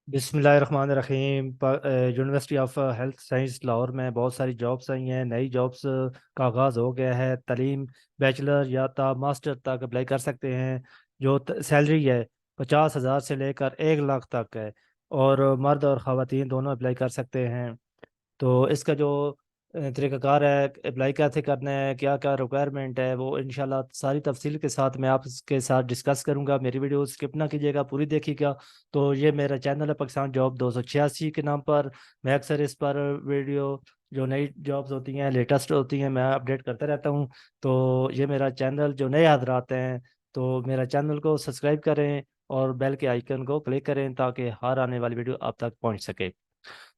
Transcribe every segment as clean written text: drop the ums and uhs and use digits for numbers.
بسم اللہ الرحمن الرحیم۔ University of health science Lahore میں بہت ساری جابس آئی ہیں، نئی جابس کا آغاز ہو گیا ہے۔ تعلیم بیچلر یا تا ماسٹر تک اپلائی کر سکتے ہیں۔ جو سیلری ہے 50,000 سے لے کر 1 لاکھ تک ہے، اور مرد اور خواتین دونوں اپلائی کر سکتے ہیں۔ تو اس کا جو طریقہ کار ہے، اپلائی کیسے کرنا ہے، کیا کیا ریکوائرمنٹ ہے، وہ انشاءاللہ ساری تفصیل کے ساتھ میں آپ کے ساتھ ڈسکس کروں گا۔ میری ویڈیو اسکپ نہ کیجیے گا، پوری دیکھیے گا۔ تو یہ میرا چینل ہے پاکستان جاب 286 کے نام پر۔ میں اکثر اس پر ویڈیو جو نئی جابز ہوتی ہیں، لیٹسٹ ہوتی ہیں، میں اپڈیٹ کرتا رہتا ہوں۔ تو یہ میرا چینل، جو نئے حضرات ہیں تو میرا چینل کو سبسکرائب کریں اور بیل کے آئیکن کو کلک کریں تاکہ ہر آنے والی ویڈیو آپ تک پہنچ سکے۔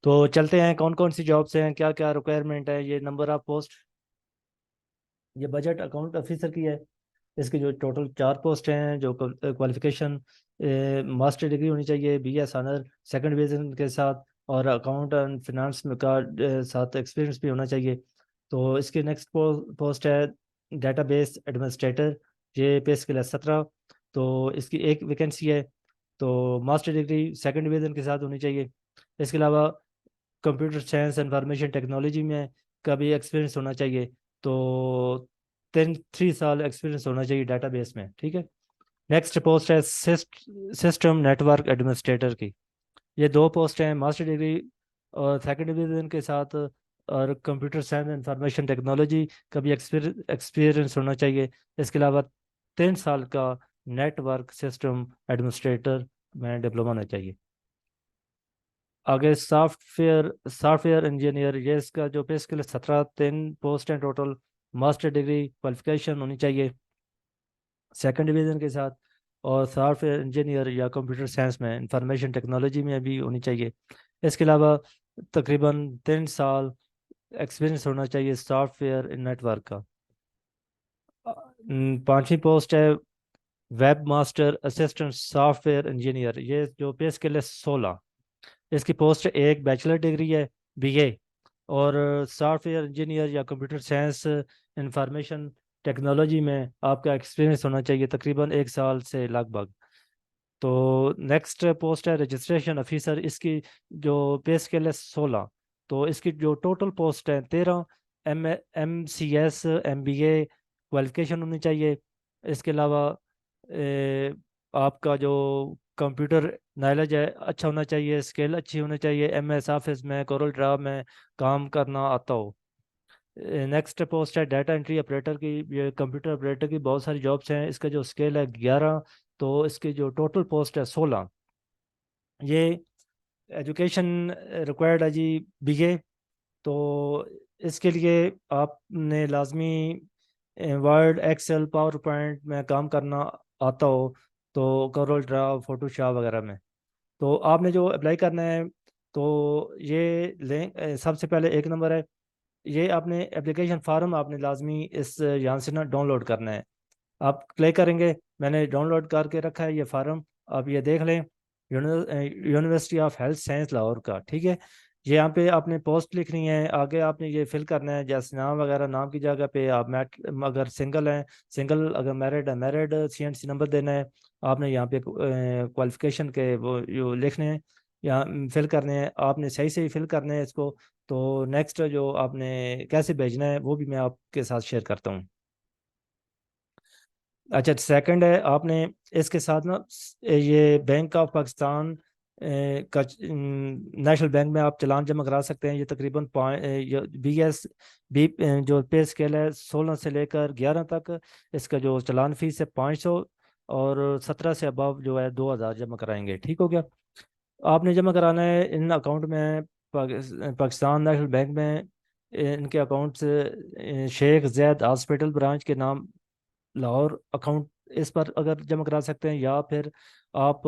تو چلتے ہیں، کون کون سی جابس ہیں، کیا کیا ریکوائرمنٹ ہے۔ یہ نمبر آف پوسٹ، یہ بجٹ اکاؤنٹ آفیسر کی ہے۔ اس کی جو ٹوٹل 4 پوسٹ ہیں، جو کوالیفیکیشن ماسٹر ڈگری ہونی چاہیے، B S owner second division کے ساتھ، اور اکاؤنٹ اینڈ فنانس کا ساتھ ایکسپیرینس بھی ہونا چاہیے۔ تو اس کی نیکسٹ پوسٹ ہے ڈیٹا بیس ایڈمنسٹریٹر، یہ پے اسکیل ہے 17۔ تو اس کی ایک ویکینسی ہے۔ تو ماسٹر ڈگری سیکنڈ ڈویژن کے ساتھ ہونی چاہیے۔ اس کے علاوہ کمپیوٹر سائنس انفارمیشن ٹیکنالوجی میں کا بھی ایکسپیرینس ہونا چاہیے۔ تو 3 سال ایکسپیرینس ہونا چاہیے ڈیٹا بیس میں، ٹھیک ہے۔ نیکسٹ پوسٹ ہے سسٹم نیٹ ورک ایڈمنسٹریٹر کی۔ یہ 2 پوسٹ ہیں، ماسٹر ڈگری اور سیکنڈ ڈویژن کے ساتھ، اور کمپیوٹر سائنس انفارمیشن ٹیکنالوجی کا بھی ایکسپیرینس ہونا چاہیے۔ اس کے علاوہ 3 سال کا نیٹ ورک سسٹم ایڈمنسٹریٹر میں ڈپلومہ ہونا چاہیے۔ آگے سافٹ ویئر انجینئر، یہ اس کا جو پے اسکیل 17، 3 پوسٹ ہیں ٹوٹل۔ ماسٹر ڈگری کوالیفیکیشن ہونی چاہیے سیکنڈ ڈویژن کے ساتھ، اور سافٹ ویئر انجینئر یا کمپیوٹر سائنس میں انفارمیشن ٹیکنالوجی میں بھی ہونی چاہیے۔ اس کے علاوہ تقریباً 3 سال ایکسپیرینس ہونا چاہیے سافٹ ویئر نیٹ ورک کا۔ 5ویں پوسٹ ہے web master assistant soft where engineer, یہ جو پے اسکیل ہے 16۔ اس کی پوسٹ ایک بیچلر ڈگری ہے، بی اے، اور سافٹ ویئر انجینئر یا کمپیوٹر سائنس انفارمیشن ٹیکنالوجی میں آپ کا ایکسپیرینس ہونا چاہیے تقریباً 1 سال سے لگ بھگ۔ تو نیکسٹ پوسٹ ہے رجسٹریشن آفیسر، اس کی جو پے اسکیل ہے 16۔ تو اس کی جو ٹوٹل پوسٹ ہے 13۔ M C S M B A qualification ہونی چاہیے۔ اس کے علاوہ آپ کا جو کمپیوٹر نالج ہے اچھا ہونا چاہیے، اسکل اچھی ہونی چاہیے، ایم ایس آفس میں، کورل ڈرا میں کام کرنا آتا ہو۔ نیکسٹ پوسٹ ہے ڈیٹا انٹری آپریٹر کی۔ یہ کمپیوٹر آپریٹر کی بہت ساری جابس ہیں، اس کا جو اسکیل ہے 11۔ تو اس کی جو ٹوٹل پوسٹ ہے 16۔ یہ ایجوکیشن ریکوائرڈ ہے جی، بی اے۔ تو اس کے لیے آپ نے لازمی ورڈ، ایکسل، پاور پوائنٹ میں کام کرنا آتا ہو، تو کورل ڈرا، فوٹو شاپ وغیرہ میں۔ تو آپ نے جو اپلائی کرنا ہے، تو یہ سب سے پہلے 1 نمبر ہے، یہ آپ نے اپلیکیشن فارم آپ نے لازمی اس یہاں سے نا ڈاؤن لوڈ کرنا ہے۔ آپ کلک کریں گے، میں نے ڈاؤن لوڈ کر کے رکھا ہے یہ فارم، آپ یہ دیکھ لیں، university of health science Lahore کا، ٹھیک ہے۔ یہ یہاں پہ آپ نے پوسٹ لکھنی ہے، آگے آپ نے یہ فل کرنا ہے، جیسے نام وغیرہ، نام کی جگہ پہ آپ اگر سنگل ہیں سنگل، اگر میرڈ ہے میرڈ، سی این سی نمبر دینا ہے۔ آپ نے یہاں پہ کوالیفیکیشن کے وہ جو لکھنے ہیں، یہاں فل کرنے ہیں، آپ نے صحیح صحیح فل کرنے ہیں اس کو۔ تو نیکسٹ جو آپ نے کیسے بھیجنا ہے وہ بھی میں آپ کے ساتھ شیئر کرتا ہوں۔ اچھا، سیکنڈ ہے، آپ نے اس کے ساتھ نا یہ بینک آف پاکستان کا نیشنل بینک میں آپ چلان جمع کرا سکتے ہیں۔ یہ تقریباً بی ایس بی جو پے اسکیل ہے 16 سے لے کر 11 تک، اس کا جو چلان فیس ہے 500، اور 17 سے ابو جو ہے 2000 جمع کرائیں گے، ٹھیک ہو گیا۔ آپ نے جمع کرانا ہے ان اکاؤنٹ میں، پاکستان نیشنل بینک میں، ان کے اکاؤنٹ سے شیخ زید ہاسپٹل برانچ کے نام لاہور اکاؤنٹ، اس پر اگر جمع کرا سکتے ہیں، یا پھر آپ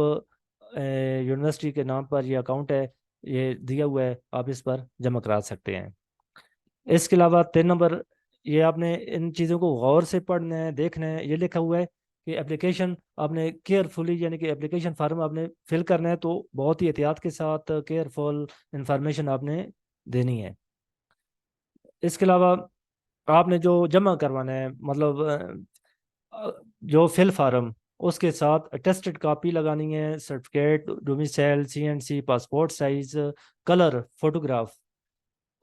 یونیورسٹی کے نام پر یہ اکاؤنٹ ہے، یہ دیا ہوا ہے، آپ اس پر جمع کرا سکتے ہیں۔ اس کے علاوہ 3 نمبر، یہ آپ نے ان چیزوں کو غور سے پڑھنا ہے، دیکھنا ہے۔ یہ لکھا ہوا ہے کہ اپلیکیشن آپ نے کیئرفلی، یعنی کہ اپلیکیشن فارم آپ نے فل کرنا ہے تو بہت ہی احتیاط کے ساتھ کیئرفل انفارمیشن آپ نے دینی ہے۔ اس کے علاوہ آپ نے جو جمع کروانا ہے، مطلب جو فل فارم اس کے ساتھ اٹیسٹڈ کاپی لگانی ہے، certificate, domicile, CNC، passport size, colour photograph,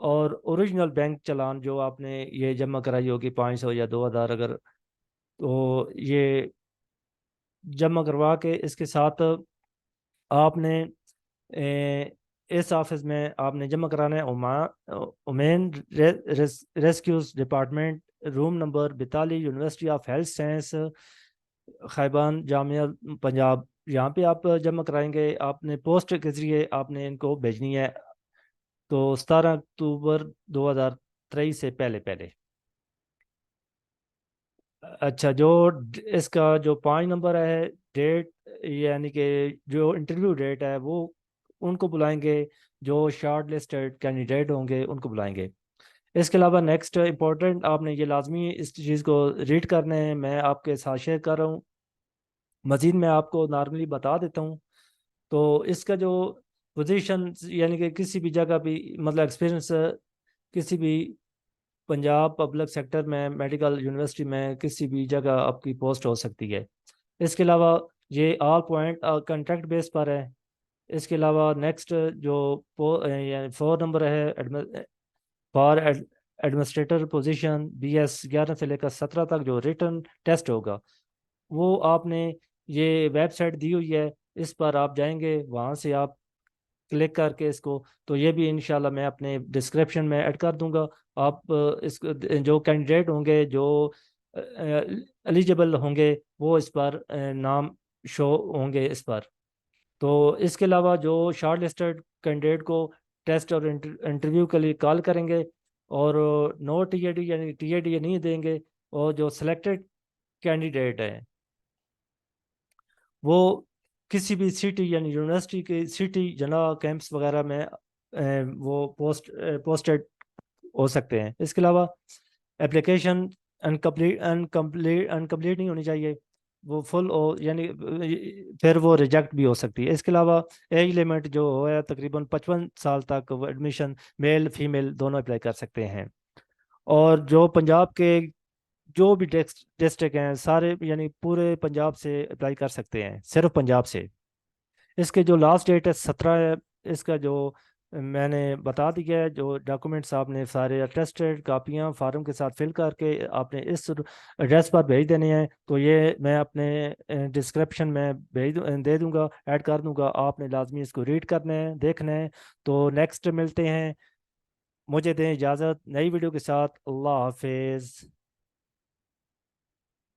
اور اوریجنل بینک چلان جو آپ نے یہ جمع کرائی ہوگی 500 یا 2000 اگر، تو یہ جمع کروا کے اس کے ساتھ آپ نے اس آفس میں آپ نے جمع کرانا ہے human resources department, room number 42، university of health science, خیبان، جامعہ پنجاب۔ یہاں پہ آپ جمع کرائیں گے، آپ نے پوسٹ کے ذریعے آپ نے ان کو بھیجنی ہے، تو 17 اکتوبر 2023 سے پہلے پہلے۔ اچھا، جو اس کا جو 5 نمبر ہے ڈیٹ، یعنی کہ جو انٹرویو ڈیٹ ہے وہ ان کو بلائیں گے جو شارٹ لسٹڈ کینڈیڈیٹ ہوں گے، ان کو بلائیں گے۔ اس کے علاوہ نیکسٹ امپورٹنٹ، آپ نے یہ لازمی اس چیز کو ریڈ کرنا ہے، میں آپ کے ساتھ شیئر کر رہا ہوں، مزید میں آپ کو نارملی بتا دیتا ہوں۔ تو اس کا جو پوزیشن، یعنی کہ کسی بھی جگہ بھی مطلب ایکسپیرئنس، کسی بھی پنجاب پبلک سیکٹر میں، میڈیکل یونیورسٹی میں کسی بھی جگہ آپ کی پوسٹ ہو سکتی ہے۔ اس کے علاوہ یہ آل پوائنٹ کنٹریکٹ بیس پر ہے۔ اس کے علاوہ نیکسٹ جو 4 نمبر ہے فار ایڈمنسٹریٹر پوزیشن BS 11 سے لے کر 17 تک جو ریٹن ٹیسٹ ہوگا، وہ آپ نے یہ ویب سائٹ دی ہوئی ہے، اس پر آپ جائیں گے، وہاں سے آپ کلک کر کے اس کو، تو یہ بھی انشاءاللہ میں اپنے ڈسکرپشن میں ایڈ کر دوں گا۔ آپ اس جو کینڈیڈیٹ ہوں گے، جو ایلیجیبل ہوں گے، وہ اس پر نام شو ہوں گے اس پر۔ تو اس کے علاوہ جو شارٹ لسٹڈ کینڈیڈیٹ کو ٹیسٹ اور انٹرویو کے لیے کال کریں گے، اور نو TAD یعنی TAD یہ نہیں دیں گے، اور جو سلیکٹڈ کینڈیڈیٹ ہیں وہ کسی بھی سٹی یعنی یونیورسٹی کے سٹی جنرل کیمپس وغیرہ میں وہ پوسٹڈ ہو سکتے ہیں۔ اس کے علاوہ اپلیکیشن انکمپلیٹ نہیں ہونی چاہیے، وہ فل ہو، یعنی پھر وہ ریجیکٹ بھی ہو سکتی ہے۔ اس کے علاوہ ایج لمٹ جو ہے تقریباً 55 سال تک وہ ایڈمیشن میل فیمیل دونوں اپلائی کر سکتے ہیں۔ اور جو پنجاب کے جو بھی ڈسٹرکٹ ہیں سارے، یعنی پورے پنجاب سے اپلائی کر سکتے ہیں، صرف پنجاب سے۔ اس کے جو لاسٹ ڈیٹ ہے 17 ہے۔ اس کا جو میں نے بتا دیا ہے، جو ڈاکومنٹس آپ نے سارے اٹیسٹڈ کاپیاں فارم کے ساتھ فل کر کے آپ نے اس ایڈریس پر بھیج دینے ہیں، تو یہ میں اپنے ڈسکرپشن میں دے دوں گا، ایڈ کر دوں گا، آپ نے لازمی اس کو ریڈ کرنا ہے، دیکھنا ہے۔ تو نیکسٹ ملتے ہیں، مجھے دیں اجازت نئی ویڈیو کے ساتھ، اللہ حافظ۔